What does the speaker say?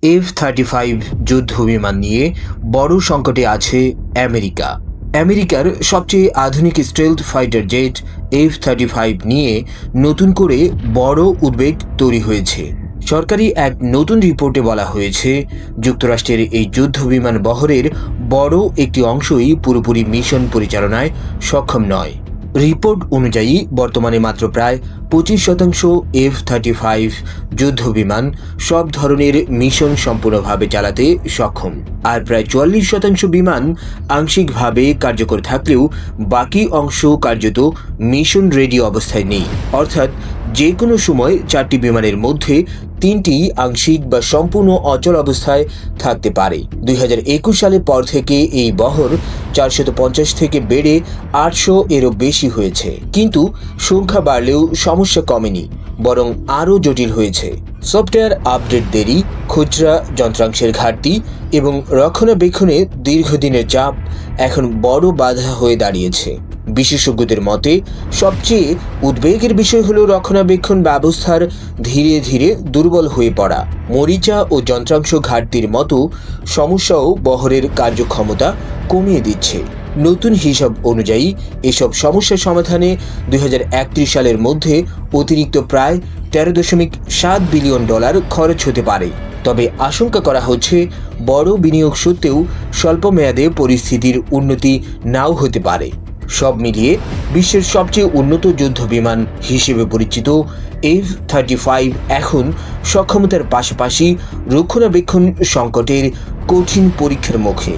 F-35 যুদ্ধ বিমান নিয়ে বড় সংকটে আছে আমেরিকা। আমেরিকার সবচেয়ে আধুনিক স্টেলথ ফাইটার জেট F-35 নিয়ে নতুন করে বড় উদ্বেগ তৈরি হয়েছে। সরকারি এক নতুন রিপোর্টে বলা হয়েছে, যুক্তরাষ্ট্রের এই যুদ্ধ বিমান বহরের বড় একটি অংশই পুরোপুরি মিশন পরিচালনায় সক্ষম নয়। রিপোর্ট অনুযায়ী বর্তমানে মাত্র প্রায় 25% F-35 যুদ্ধ বিমান সব ধরনের মিশন সম্পূর্ণভাবে চালাতে সক্ষম, আর প্রায় 44% বিমান আংশিকভাবে কার্যকর থাকলেও বাকি অংশ কার্যত মিশন রেডি অবস্থায় নেই। অর্থাৎ যে কোনো সময় 4টি বিমানের মধ্যে 3টি আংশিক বা সম্পূর্ণ অচল অবস্থায় থাকতে পারে। 2021 সালের পর থেকে এই বহর 450 থেকে বেড়ে 800 এরও বেশি হয়েছে। কিন্তু সংখ্যা বাড়লেও সমস্যা কমেনি, বরং আরও জটিল হয়েছে। সফটওয়্যার আপডেট দেরি, খুচরা যন্ত্রাংশের ঘাটতি এবং রক্ষণাবেক্ষণে দীর্ঘদিনের চাপ এখন বড় বাধা হয়ে দাঁড়িয়েছে। বিশেষজ্ঞদের মতে সবচেয়ে উদ্বেগের বিষয় হলো রক্ষণাবেক্ষণ ব্যবস্থার ধীরে ধীরে দুর্বল হয়ে পড়া। মরিচা ও যন্ত্রাংশ ঘাটতির মতো সমস্যাও বহরের কার্যক্ষমতা কমিয়ে দিচ্ছে। নতুন হিসাব অনুযায়ী এসব সমস্যা সমাধানে 2031 সালের মধ্যে অতিরিক্ত প্রায় $13.7 বিলিয়ন খরচ হতে পারে। তবে আশঙ্কা করা হচ্ছে বড় বিনিয়োগ সত্ত্বেও স্বল্প মেয়াদে পরিস্থিতির উন্নতি নাও হতে পারে। সব মিলিয়ে বিশ্বের সবচেয়ে উন্নত যুদ্ধ বিমান হিসেবে পরিচিত F-35 এখন সক্ষমতার পাশাপাশি রক্ষণাবেক্ষণ সংকটের কঠিন পরীক্ষার মুখে।